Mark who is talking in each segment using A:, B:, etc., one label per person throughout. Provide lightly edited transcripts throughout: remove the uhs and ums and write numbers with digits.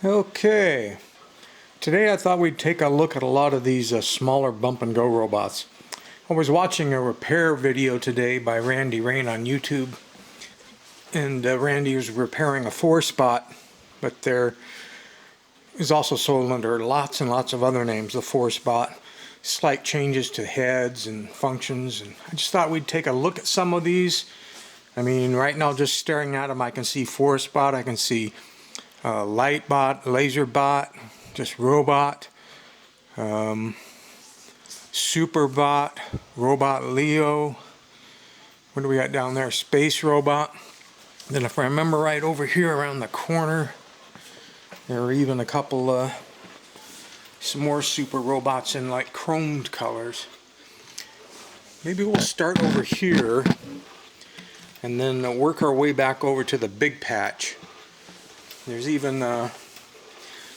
A: Okay, today I thought we'd take a look at a lot of these smaller bump and go robots. I was watching a repair video today by Randy Rain on YouTube, and Randy was repairing a 4-spot, but there is also sold under lots and lots of other names, the 4-spot. Slight changes to heads and functions, and I just thought we'd take a look at some of these. I mean, right now just staring at them I can see 4-spot, I can see lightbot, laser bot, just robot, superbot, robot Leo. What do we got down there? Space robot. Then if I remember right, over here around the corner there are even a couple some more super robots in like chromed colors. Maybe we'll start over here and then work our way back over to the big patch. There's even, well,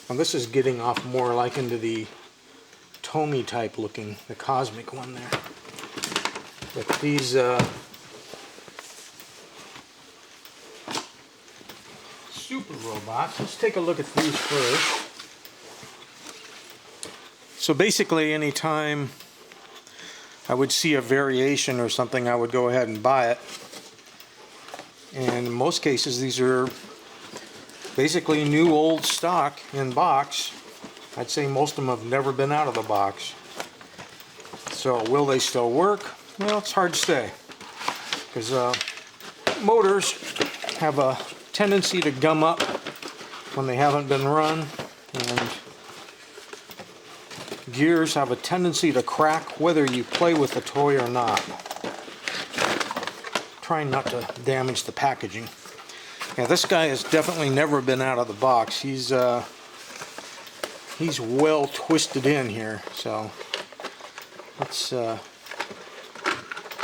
A: this is getting off more like into the Tommy type looking, the cosmic one there. But these super robots, let's take a look at these first. So basically anytime I would see a variation or something, I would go ahead and buy it. And in most cases these are basically new old stock in box. I'd say most of them have never been out of the box. So will they still work? Well, it's hard to say, because motors have a tendency to gum up when they haven't been run, and gears have a tendency to crack whether you play with the toy or not. Trying not to damage the packaging. Yeah, this guy has definitely never been out of the box. He's well twisted in here, so let's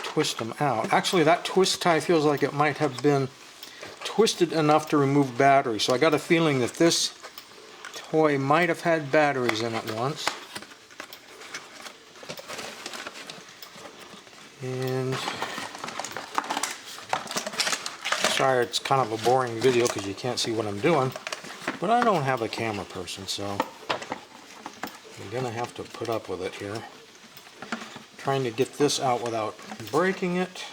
A: twist him out. Actually, that twist tie feels like it might have been twisted enough to remove batteries, so I got a feeling that this toy might have had batteries in it once. And sorry, it's kind of a boring video because you can't see what I'm doing, but I don't have a camera person, so I'm gonna have to put up with it here. Trying to get this out without breaking it.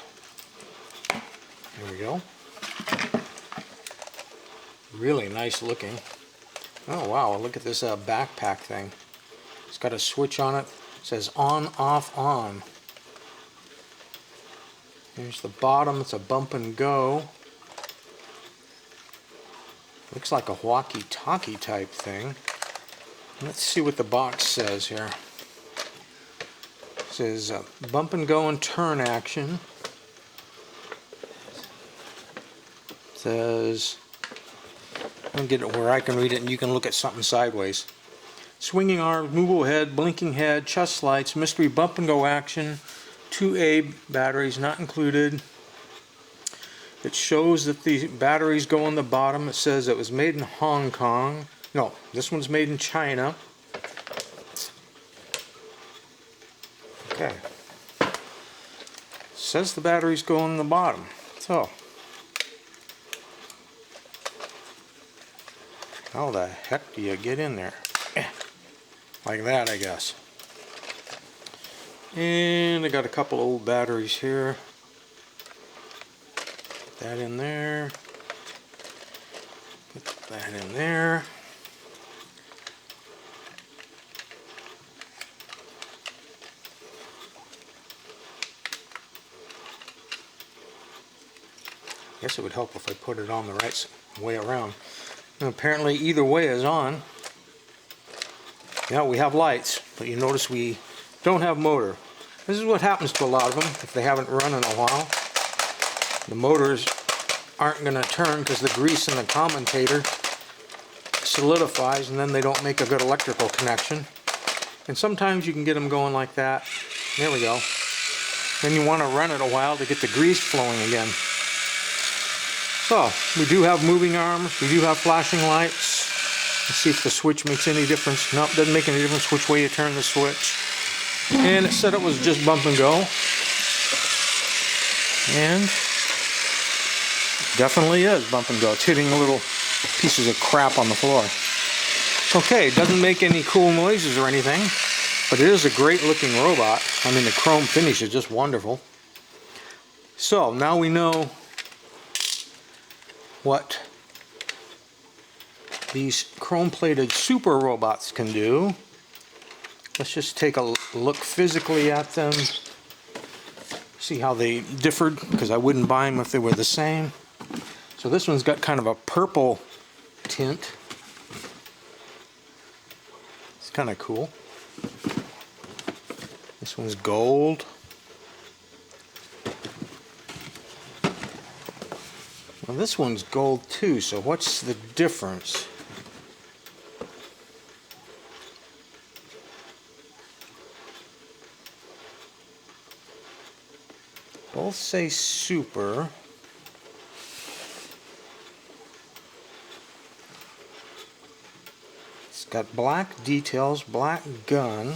A: There we go. Really nice looking. Oh wow, look at this backpack thing. It's got a switch on it. It says on, off, on. Here's the bottom. It's a bump and go. Looks like a walkie-talkie type thing. Let's see what the box says here. It says bump and go and turn action. It says, let me get it where I can read it and you can look at something sideways. Swinging arms, movable head, blinking head, chest lights, mystery bump and go action, 2A batteries not included. It shows that the batteries go on the bottom. It says it was made in Hong Kong. No, this one's made in China. Okay. It says the batteries go on the bottom. So, how the heck do you get in there? Like that, I guess. And I got a couple old batteries here. Put that in there. Put that in there. I guess it would help if I put it on the right way around. And apparently either way is on. Yeah, we have lights, but you notice we don't have motor. This is what happens to a lot of them if they haven't run in a while. The motors aren't going to turn because the grease in the commutator solidifies and then they don't make a good electrical connection. And sometimes you can get them going like that. There we go. Then you want to run it a while to get the grease flowing again. So, we do have moving arms, we do have flashing lights. Let's see if the switch makes any difference. Nope, doesn't make any difference which way you turn the switch. And it said it was just bump and go. And definitely is bump and go. It's hitting little pieces of crap on the floor. Okay, it doesn't make any cool noises or anything, but it is a great looking robot. I mean, the chrome finish is just wonderful. So now we know what these chrome plated super robots can do. Let's just take a look physically at them, see how they differed, because I wouldn't buy them if they were the same. So this one's got kind of a purple tint. It's kind of cool. This one's gold. Well, this one's gold too, so what's the difference? Both say super. It's got black details, black gun.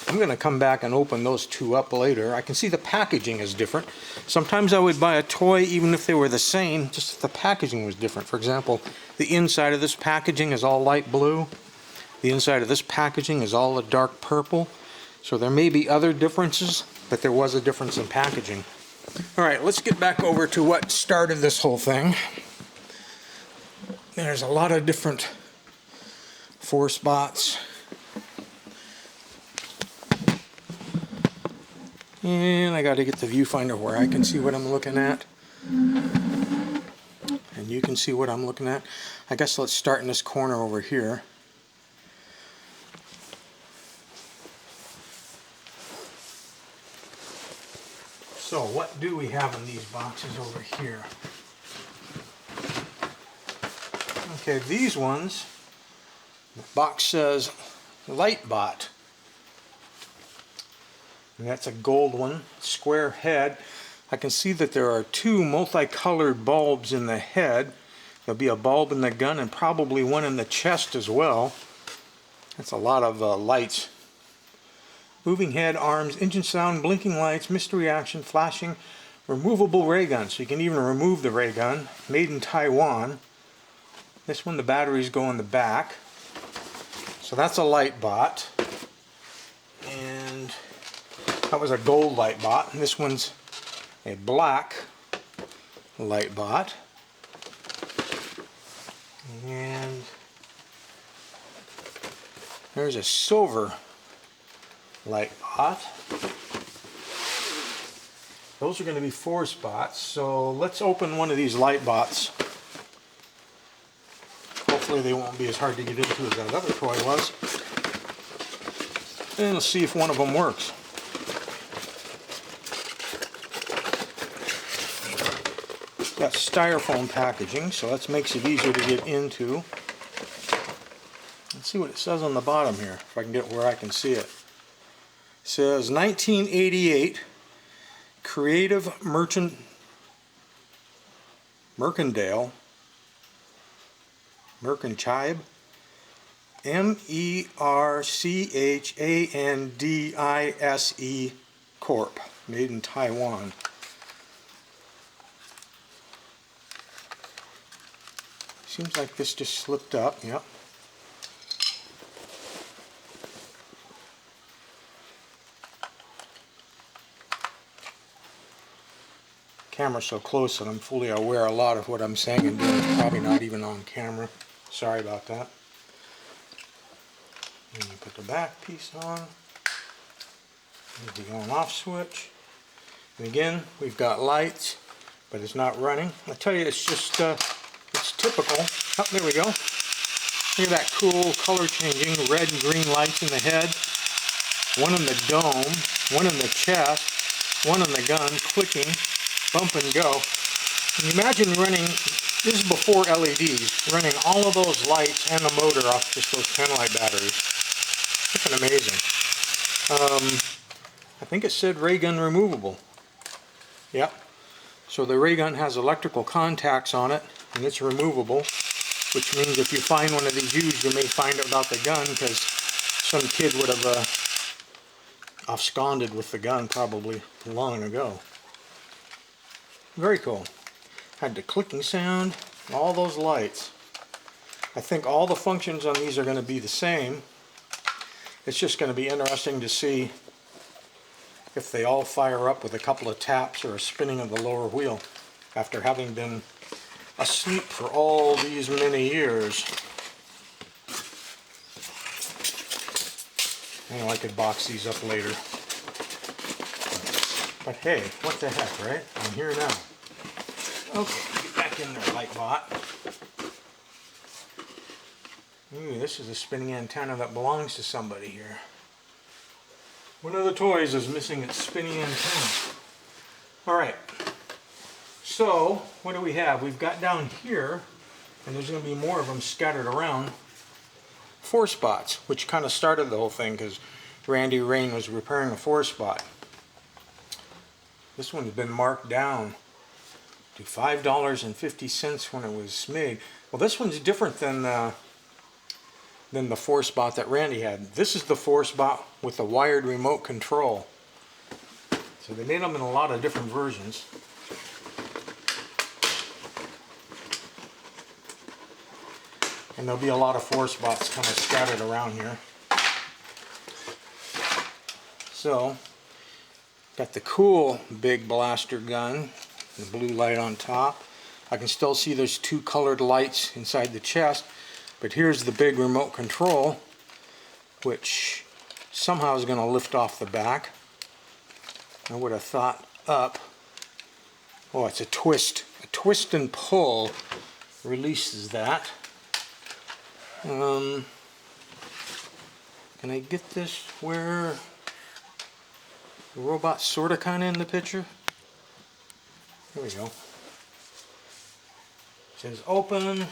A: I'm going to come back and open those two up later. I can see the packaging is different. Sometimes I would buy a toy even if they were the same, just if the packaging was different. For example, the inside of this packaging is all light blue. The inside of this packaging is all a dark purple. So there may be other differences, but there was a difference in packaging. Alright, let's get back over to what started this whole thing. There's a lot of different force bots. And I got to get the viewfinder where I can see what I'm looking at. And you can see what I'm looking at. I guess let's start in this corner over here. So what do we have in these boxes over here? Okay, these ones, the box says lightbot. And that's a gold one, square head. I can see that there are two multicolored bulbs in the head. There'll be a bulb in the gun and probably one in the chest as well. That's a lot of lights. Moving head, arms, engine sound, blinking lights, mystery action, flashing, removable ray gun. So you can even remove the ray gun. Made in Taiwan. This one, the batteries go in the back. So that's a lightbot. And that was a gold lightbot. And this one's a black lightbot. And there's a silver lightbot. Those are going to be force bots. So let's open one of these lightbots. Hopefully they won't be as hard to get into as that other toy was. And let's see if one of them works. It's got styrofoam packaging, so that makes it easier to get into. Let's see what it says on the bottom here, if I can get where I can see it. It says 1988 Creative Mercantile MERCHANDISE Corp. Made in Taiwan. Seems like this just slipped up, yep. Camera's so close that I'm fully aware a lot of what I'm saying and doing is probably not even on camera. Sorry about that. And you put the back piece on. There's the on off switch. And again, we've got lights, but it's not running. I tell you, it's just, it's typical. Oh, there we go. Look at that cool color changing, red and green lights in the head. One in the dome, one in the chest, one in the gun, clicking, bump and go. Can you imagine running, this is before LEDs, running all of those lights and the motor off just those 10-light batteries. Freaking amazing. I think it said ray gun removable. Yep. So the ray gun has electrical contacts on it, and it's removable, which means if you find one of these used, you may find out about the gun, because some kid would have absconded with the gun probably long ago. Very cool. Had the clicking sound. All those lights. I think all the functions on these are going to be the same. It's just going to be interesting to see if they all fire up with a couple of taps or a spinning of the lower wheel after having been asleep for all these many years. I could box these up later. But hey, what the heck, right? I'm here now. Okay, get back in there, lightbot. Ooh, this is a spinning antenna that belongs to somebody here. One of the toys is missing its spinning antenna. Alright, so what do we have? We've got down here, and there's going to be more of them scattered around, 4 spots, which kind of started the whole thing because Randy Rain was repairing a 4 spot. This one's been marked down to $5.50 when it was made. Well, this one's different than the 4 spot that Randy had. This is the 4 spot with the wired remote control. So they made them in a lot of different versions. And there'll be a lot of 4 spots kind of scattered around here. So, got the cool big blaster gun, the blue light on top. I can still see there's 2 colored lights inside the chest, but here's the big remote control, which somehow is going to lift off the back. I would have thought up. Oh, it's a twist. A twist and pull releases that. Can I get this where the robot's sort of kind of in the picture? There we go. It says open.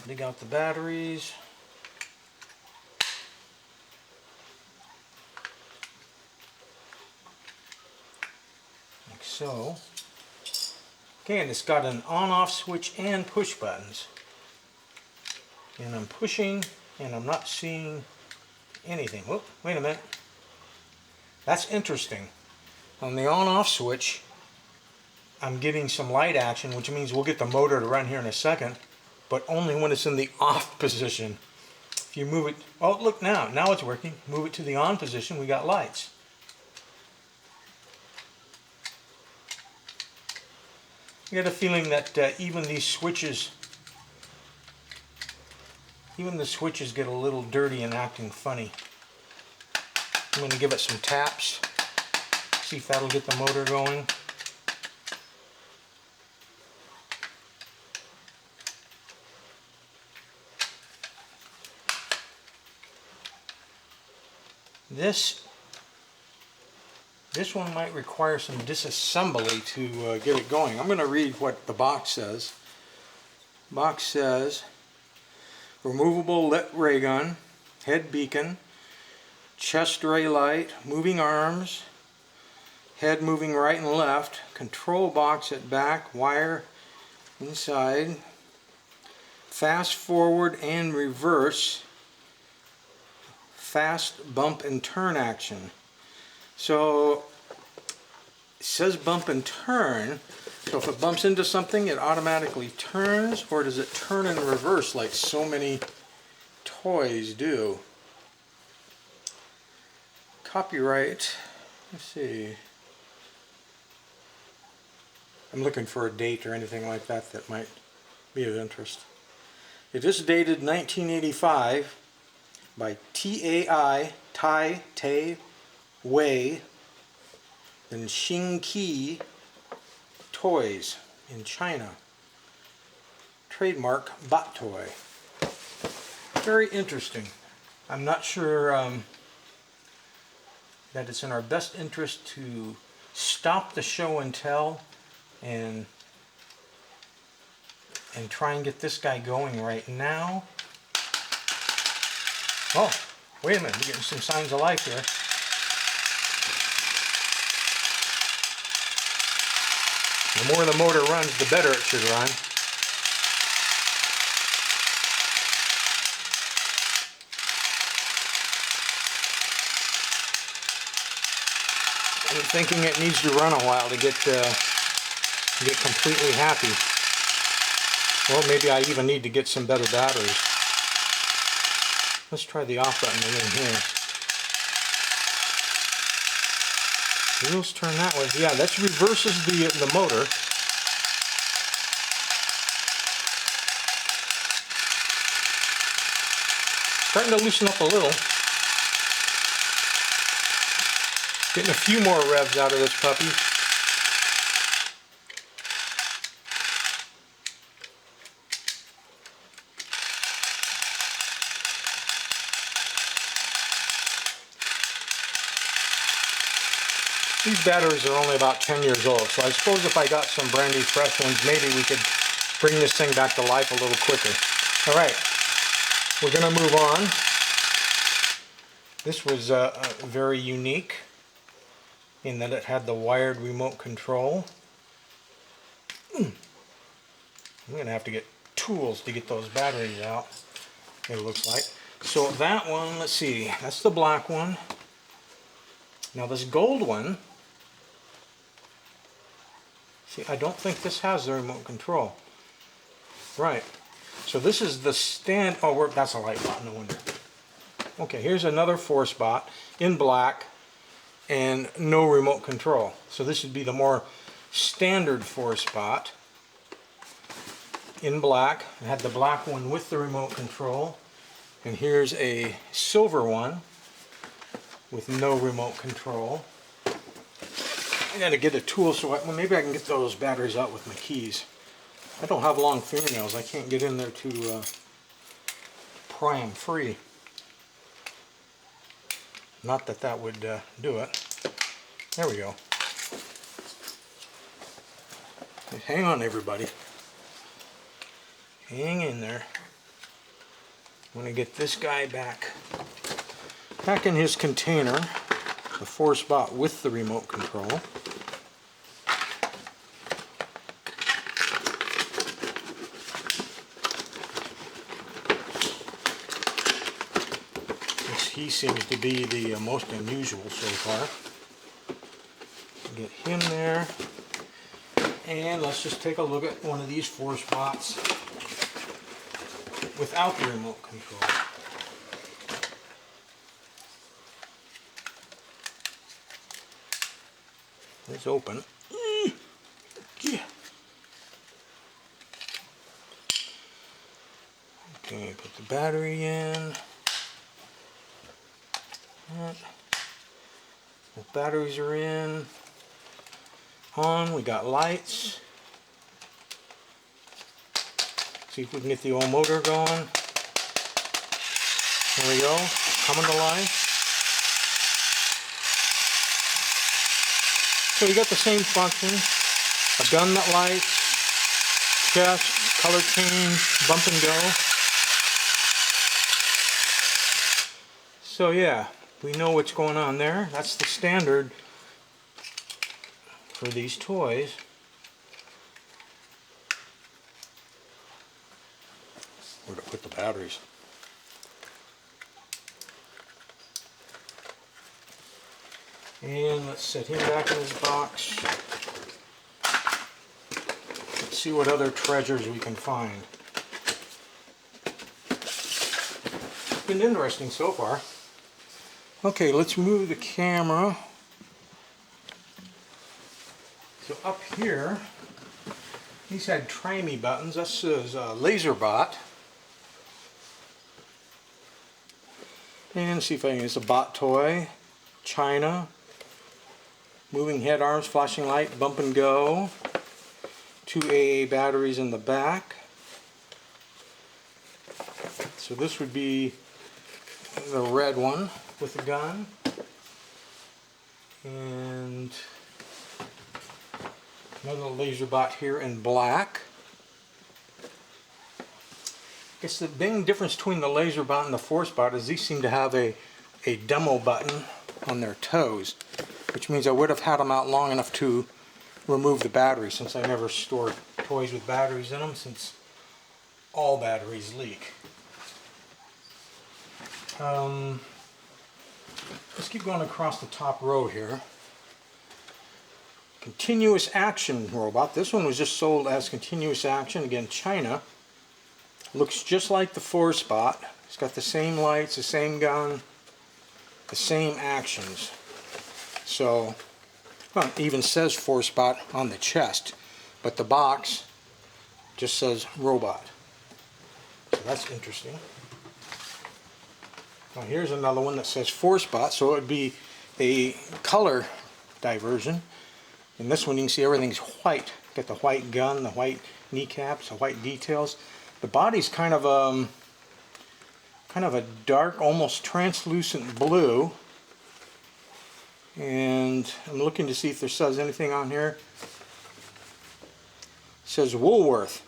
A: Dig out the batteries. Like so. Okay, and it's got an on-off switch and push buttons. And I'm pushing, and I'm not seeing anything. Whoop, wait a minute. That's interesting. On the on-off switch, I'm getting some light action, which means we'll get the motor to run here in a second, but only when it's in the off position. If you move it, oh look now it's working. Move it to the on position, we got lights. I get a feeling that even the switches get a little dirty and acting funny. I'm going to give it some taps, see if that'll get the motor going. This one might require some disassembly to get it going. I'm going to read what the box says. The box says, removable lit ray gun, head beacon, chest ray light, moving arms, head moving right and left, control box at back, wire inside, fast forward and reverse, fast bump and turn action. So it says bump and turn, so if it bumps into something it automatically turns, or does it turn in reverse like so many toys do? Copyright, let's see. I'm looking for a date or anything like that that might be of interest. It is dated 1985 by Tai Wei and Xingqi Toys in China. Trademark bot toy. Very interesting. I'm not sure that it's in our best interest to stop the show and tell and try and get this guy going right now. Oh, wait a minute, we're getting some signs of life here. The more the motor runs, the better it should run. I'm thinking it needs to run a while to get completely happy. Or maybe I even need to get some better batteries. Let's try the off button in here. Wheels turn that way. Yeah, that reverses the motor. Starting to loosen up a little. Getting a few more revs out of this puppy. These batteries are only about 10 years old, so I suppose if I got some brand new fresh ones, maybe we could bring this thing back to life a little quicker. Alright, we're going to move on. This was very unique in that it had the wired remote control. I'm going to have to get tools to get those batteries out, it looks like. So that one, let's see, that's the black one. Now this gold one, see, I don't think this has the remote control. Right. So this is the stand. Oh, that's a light bot, no wonder. Okay, here's another force bot in black and no remote control. So this would be the more standard force bot in black. I had the black one with the remote control. And here's a silver one with no remote control. I gotta get a tool so maybe I can get those batteries out with my keys. I don't have long fingernails. I can't get in there to pry them free. Not that that would do it. There we go. Hang on, everybody. Hang in there. I'm going to get this guy back in his container, the force bot with the remote control. He seems to be the most unusual so far. Get him there. And let's just take a look at one of these force bots without the remote control. It's open. Okay, put the battery in. The batteries are in. On, we got lights. See if we can get the old motor going. There we go, coming to life. So you got the same function. A gun that lights, chest, color change, bump and go. So yeah, we know what's going on there. That's the standard for these toys. Where to put the batteries? And let's set him back in his box. Let's see what other treasures we can find. It's been interesting so far. Okay, let's move the camera. So up here, these had try me buttons. This is a Lazer bot. And see if I can, it's a bot toy. China. Moving head arms, flashing light, bump and go. 2 AA batteries in the back. So this would be the red one with the gun. And another Lazer bot here in black. I guess the main difference between the Lazer bot and the force bot is these seem to have a demo button on their toes, which means I would have had them out long enough to remove the battery, since I never store toys with batteries in them, since all batteries leak. Let's keep going across the top row here. Continuous action robot. This one was just sold as continuous action. Again, China. Looks just like the 4-Spot. It's got the same lights, the same gun, the same actions. So, well, it even says 4-Spot on the chest, but the box just says robot. So that's interesting. Now here's another one that says 4-Spot, so it would be a color diversion. In this one you can see everything's white. Got the white gun, the white kneecaps, the white details. The body's kind of a dark, almost translucent blue. And I'm looking to see if there says anything on here. It says Woolworth.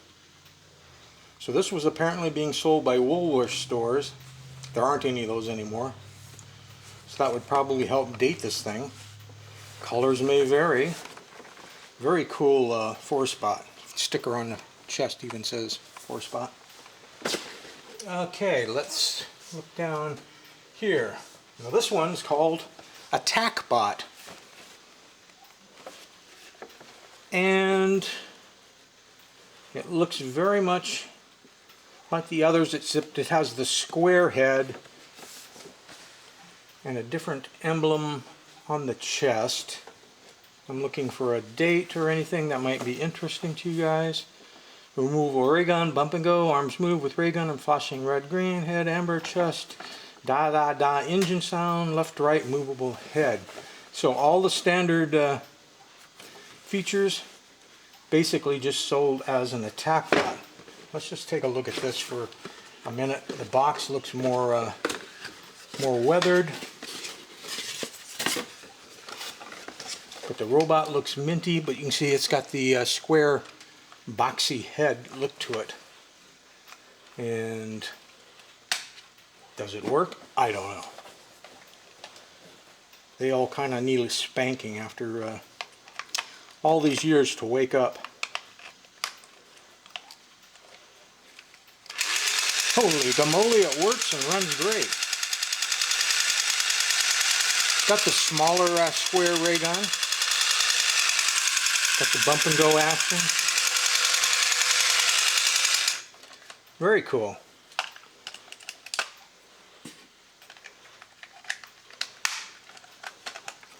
A: So this was apparently being sold by Woolworth stores. There aren't any of those anymore. So that would probably help date this thing. Colors may vary. Very cool 4-Spot. Sticker on the chest even says 4-Spot. Okay, let's look down here. Now this one's called Attack Bot. And it looks very much like the others, except it has the square head and a different emblem on the chest. I'm looking for a date or anything that might be interesting to you guys. Removable ray gun, bump and go, arms move with ray gun and flashing red green, head amber, chest, da da da, engine sound, left right, movable head. So all the standard features basically just sold as an attack bot. Let's just take a look at this for a minute. The box looks more weathered, but the robot looks minty. But you can see it's got the square, boxy head look to it. And does it work? I don't know. They all kind of need a spanking after all these years to wake up. Holy gamoly, it works and runs great. Got the smaller square ray gun. Got the bump and go action. Very cool.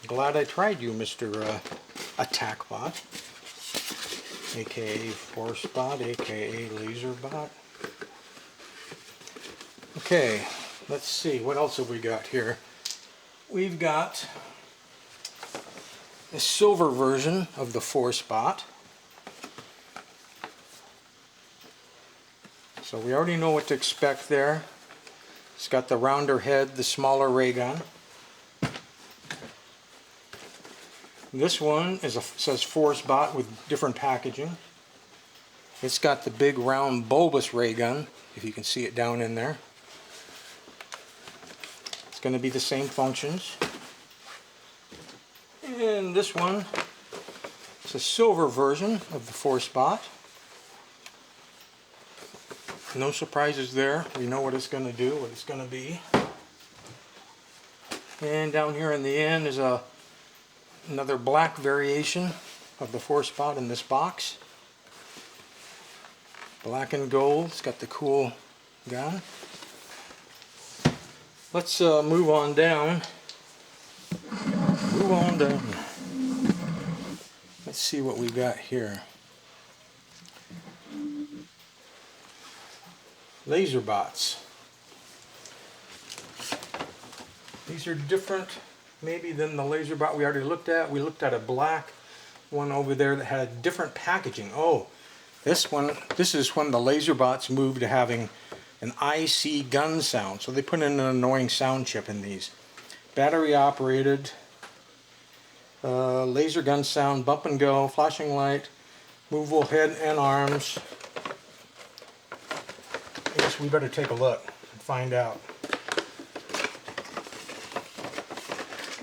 A: Glad I tried you, Mr. Attack Bot, aka 4-Spot, aka Lazer Bot. Okay, let's see, what else have we got here? We've got a silver version of the 4-Spot. So we already know what to expect there. It's got the rounder head, the smaller ray gun. This one says 4-Spot with different packaging. It's got the big round bulbous ray gun, if you can see it down in there. It's going to be the same functions. And this one is a silver version of the 4-Spot. No surprises there. We know what it's going to do, what it's going to be. And down here in the end is another black variation of the 4-Spot in this box. Black and gold. It's got the cool gun. Let's move on down. Move on down. Let's see what we got here. Lazer bots. These are different maybe than the Lazer bot we already looked at. We looked at a black one over there that had a different packaging. Oh, this is when the Lazer bots moved to having an IC gun sound. So they put in an annoying sound chip in these. Battery operated, laser gun sound, bump and go, flashing light, movable head and arms. I guess we better take a look and find out.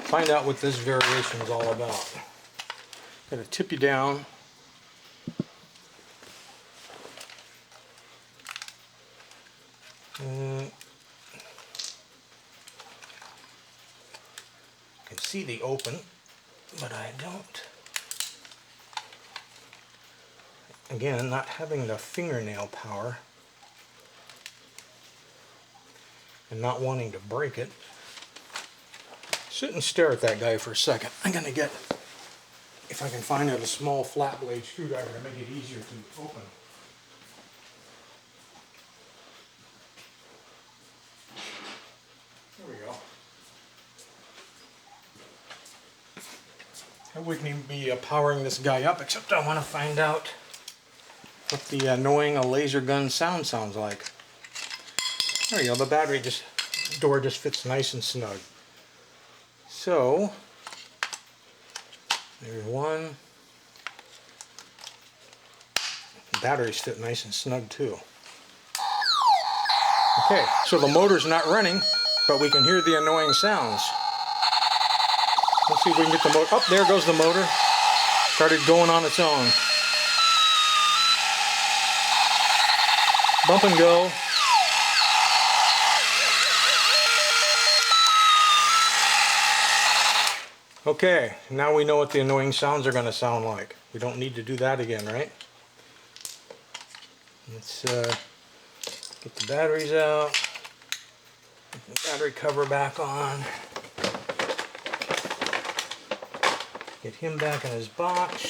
A: Find out what this variation is all about. Got to tip you down. You can see the open, but I don't. Again, not having the fingernail power. and not wanting to break it. Sit and stare at that guy for a second. I'm gonna get, if I can find a small flat blade screwdriver to make it easier to open. There we go. I wouldn't even be powering this guy up, except I want to find out what the annoying laser gun sounds like. There you go, the battery door just fits nice and snug. So, there's one. The batteries fit nice and snug too. Okay, so the motor's not running, but we can hear the annoying sounds. Let's see if we can get the motor. Oh, there goes the motor. Started going on its own. Bump and go. Okay, now we know what the annoying sounds are going to sound like. We don't need to do that again, right? Let's get the batteries out. Get the battery cover back on. Get him back in his box.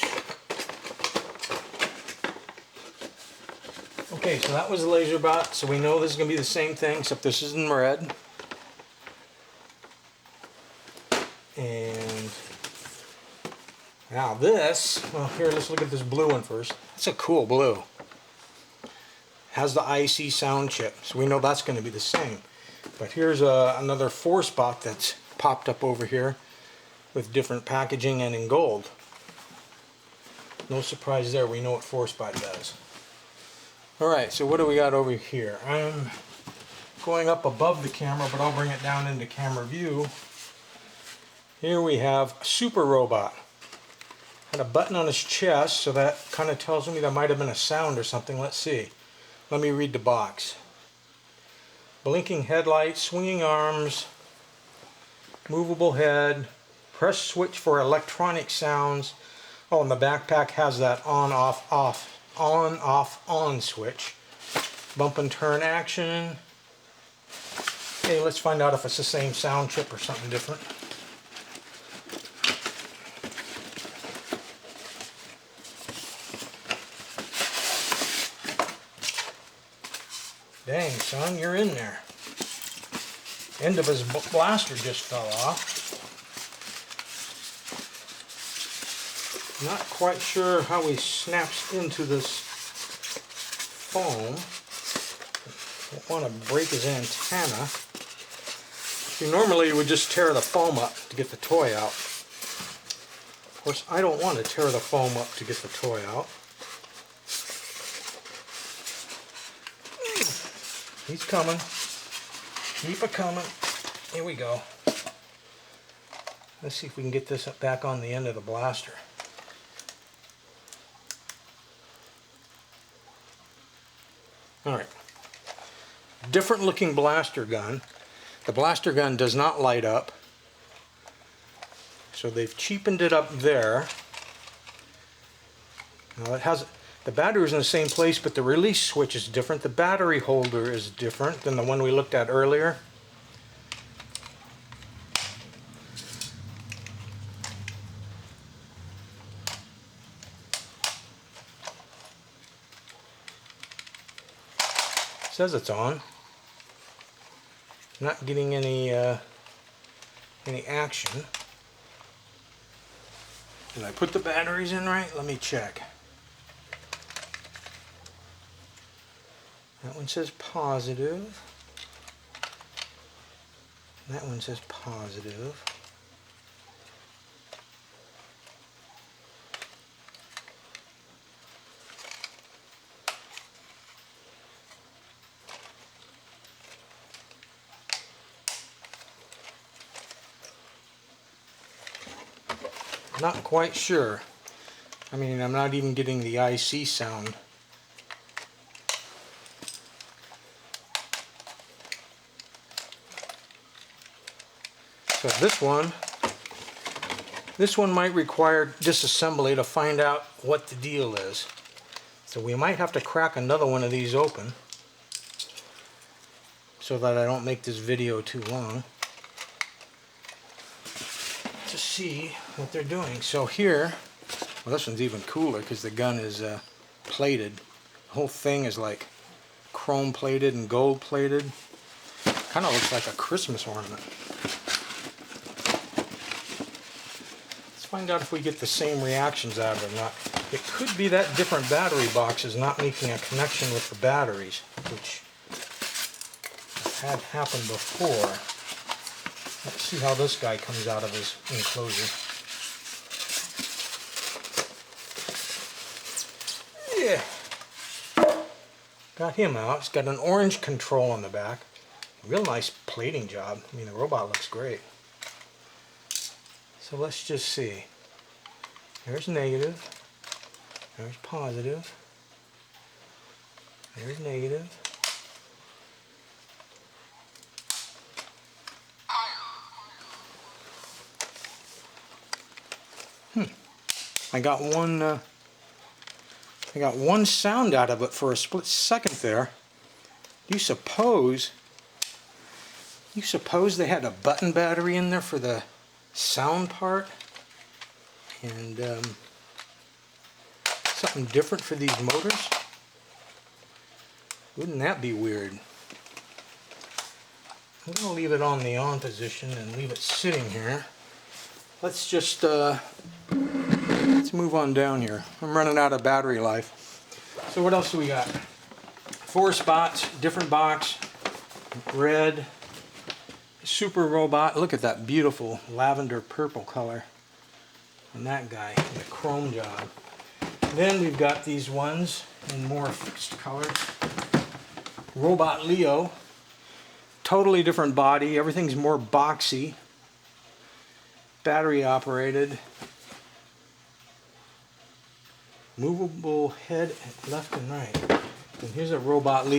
A: Okay, so that was the LazerBot. So we know this is going to be the same thing, except this is in red. And now this, well, here, let's look at this blue one first. That's a cool blue. Has the IC sound chip, so we know that's going to be the same. But here's another 4-spot that's popped up over here with different packaging and in gold. No surprise there, we know what 4-spot does. Alright, so what do we got over here? I'm going up above the camera, but I'll bring it down into camera view. Here we have Super Robot. Had a button on his chest, so that kind of tells me that might have been a sound or something. Let's see. Let me read the box. Blinking headlights, swinging arms, movable head, press switch for electronic sounds. Oh, and the backpack has that on, off, off, on, off, on switch. Bump and turn action. Okay, let's find out if it's the same sound chip or something different. Dang, son, you're in there. End of his blaster just fell off. Not quite sure how he snaps into this foam. Don't want to break his antenna. See, normally you would just tear the foam up to get the toy out. Of course, I don't want to tear the foam up to get the toy out. He's coming. Keep it coming. Here we go. Let's see if we can get this back on the end of the blaster. Alright. Different looking blaster gun. The blaster gun does not light up. So they've cheapened it up there. Now it has, the battery is in the same place, but the release switch is different. The battery holder is different than the one we looked at earlier. It says it's on. Not getting any action. Did I put the batteries in right? Let me check. That one says positive. That one says positive. Not quite sure. I mean, I'm not even getting the IC sound. So this one might require disassembly to find out what the deal is. So we might have to crack another one of these open. so that I don't make this video too long, to see what they're doing. So here, well, this one's even cooler because the gun is plated. The whole thing is like chrome plated and gold plated. Kind of looks like a Christmas ornament. Let's find out if we get the same reactions out of it or not. It could be that different battery box is not making a connection with the batteries, which had happened before. Let's see how this guy comes out of his enclosure. Yeah. Got him out. It's got an orange control on the back. Real nice plating job. I mean, the robot looks great. So let's just see. There's negative. There's positive. There's negative. I got one sound out of it for a split second there. You suppose they had a button battery in there for the sound part, and something different for these motors? Wouldn't that be weird? I'm going to leave it on the on position and leave it sitting here. Let's just let's move on down here. I'm running out of battery life. So what else do we got? 4 spots, different box, red, super robot. Look at that beautiful lavender purple color on that guy, the chrome job. Then we've got these ones in more fixed colors. Robot Leo, totally different body. Everything's more boxy. Battery operated. Movable head left and right. And here's a Robot Leo.